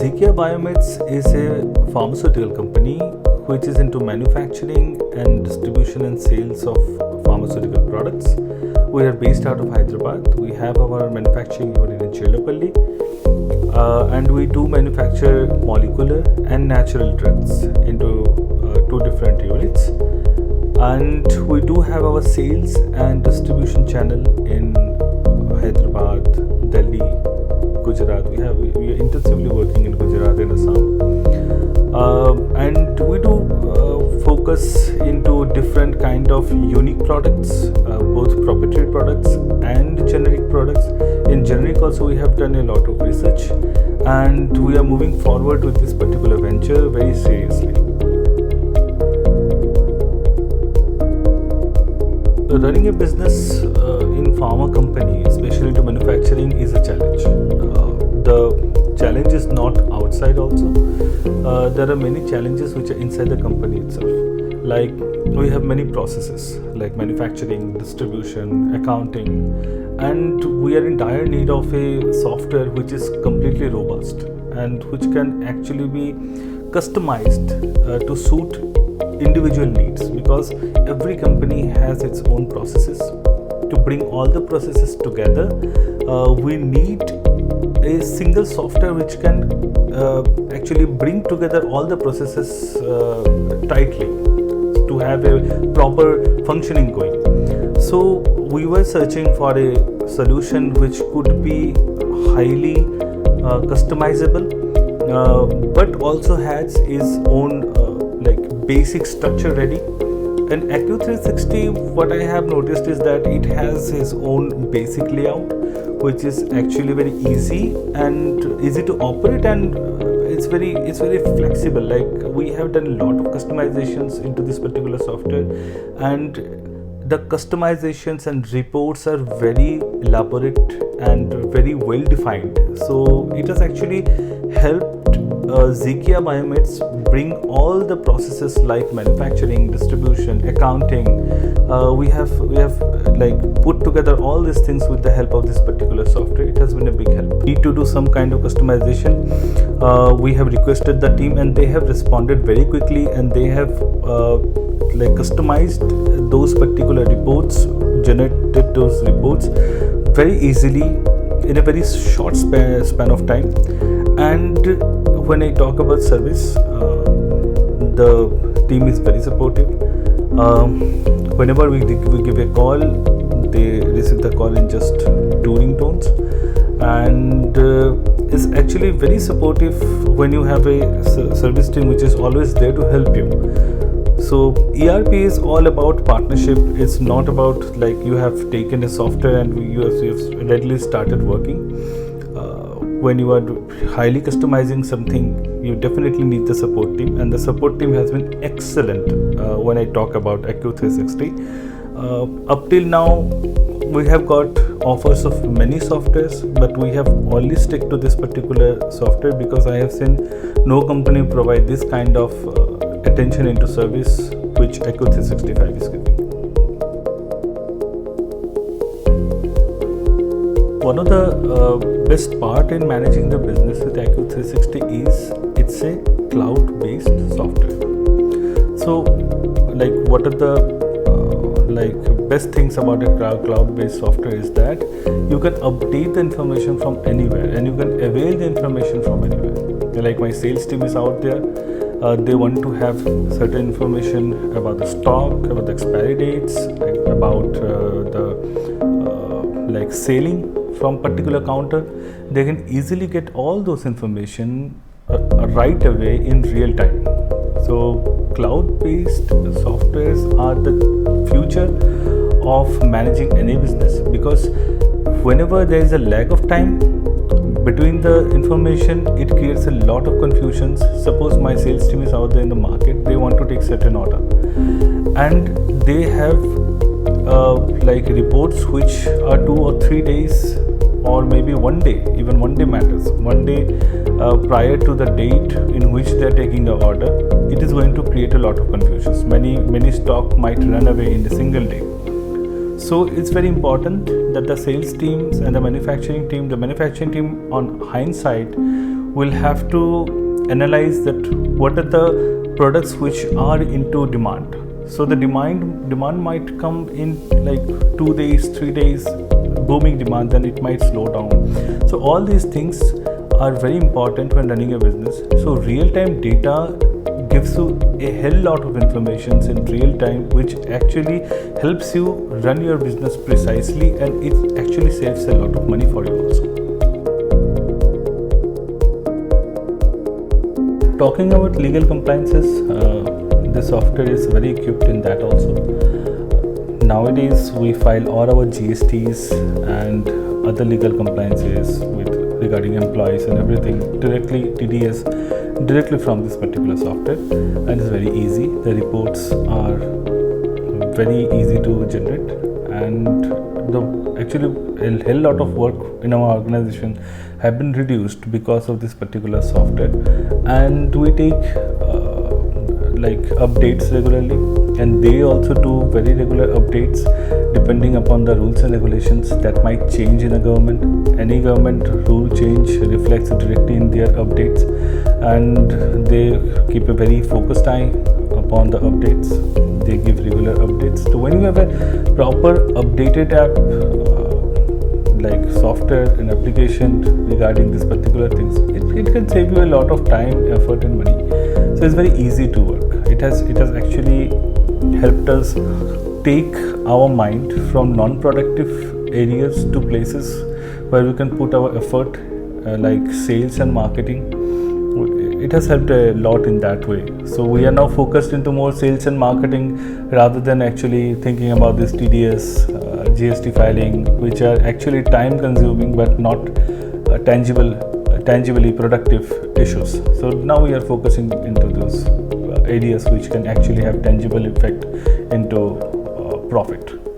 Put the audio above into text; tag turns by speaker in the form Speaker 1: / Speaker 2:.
Speaker 1: Zikia BioMeds is a pharmaceutical company which is into manufacturing and distribution and sales of pharmaceutical products. We are based out of Hyderabad. We have our manufacturing unit in Chellapalli, and we do manufacture molecular and natural drugs into two different units. And we do have our sales and distribution channel in Hyderabad, Delhi, Gujarat. We are intensively working in Gujarat and Assam, and we do focus into different kind of unique products, both proprietary products and generic products. In generic also we have done a lot of research, and we are moving forward with this particular venture very seriously. Running a business in pharma company, especially into manufacturing, is a challenge. The challenge is not outside also. There are many challenges which are inside the company itself. Like we have many processes like manufacturing, distribution, accounting, and we are in dire need of a software which is completely robust and which can actually be customized to suit individual needs, because every company has its own processes. To bring all the processes together, we need a single software which can actually bring together all the processes tightly to have a proper functioning going. So we were searching for a solution which could be highly customizable, but also has its own basic structure ready. And accu360, what I have noticed is that it has its own basic layout, which is actually very easy to operate, and it's very flexible. Like we have done a lot of customizations into this particular software, and the customizations and reports are very elaborate and very well defined. So it has actually helped Zikia BioMeds bring all the processes like manufacturing, distribution, accounting. We have put together all these things with the help of this particular software. It has been a big help. Need to do some kind of customization. We have requested the team, and they have responded very quickly, and they have customized those particular reports, generated those reports very easily in a very short span of time. And when I talk about service, the team is very supportive. Whenever we give a call, they receive the call in just 2 ringtones, and is actually very supportive when you have a service team which is always there to help you. So ERP is all about partnership. It's not about like you have taken a software and you have readily started working. When you are highly customizing something, you definitely need the support team, and the support team has been excellent. When I talk about accu360, up till now we have got offers of many softwares, but we have only stick to this particular software because I have seen no company provide this kind of attention into service which accu360 is giving. One of the best part in managing the business with accu360 is it's a cloud-based software. So, what are the best things about a cloud-based software is that you can update the information from anywhere, and you can avail the information from anywhere. Like my sales team is out there. They want to have certain information about the stock, about the expiry dates, about the selling from particular counter. They can easily get all those information right away in real time. So cloud-based softwares are the future of managing any business, because whenever there is a lag of time between the information, it creates a lot of confusions. Suppose my sales team is out there in the market, they want to take certain order, and they have reports which are 2 or 3 days, or maybe 1 day. Even 1 day matters. 1 day prior to the date in which they are taking the order, it is going to create a lot of confusions. Many stock might run away in a single day. So it's very important that the sales teams and the manufacturing team on hindsight we'll have to analyze that what are the products which are into demand. So the demand might come in like 2 days, 3 days, booming demand, then it might slow down. So all these things are very important when running a business. So real-time data gives you a hell lot of information in real time, which actually helps you run your business precisely, and it actually saves a lot of money for you also. Talking about legal compliances, the software is very equipped in that also. Nowadays we file all our GSTs and other legal compliances with regarding employees and everything directly, TDS directly from this particular software, and it's very easy. The reports are very easy to generate, and actually a hell lot of work in our organization have been reduced because of this particular software. And we take like updates regularly, and they also do very regular updates depending upon the rules and regulations that might change in a government. Any government rule change reflects directly in their updates, and they keep a very focused eye upon the updates. They give regular updates. So when you have a proper updated app, like software and application regarding this particular things, it can save you a lot of time, effort and money. So it's very easy to work. It has actually helped us take our mind from non-productive areas to places where we can put our effort, like sales and marketing. It has helped a lot in that way. So we are now focused into more sales and marketing rather than actually thinking about this TDS, GST filing, which are actually time consuming but not tangibly productive issues. So now we are focusing into those areas which can actually have tangible effect into profit.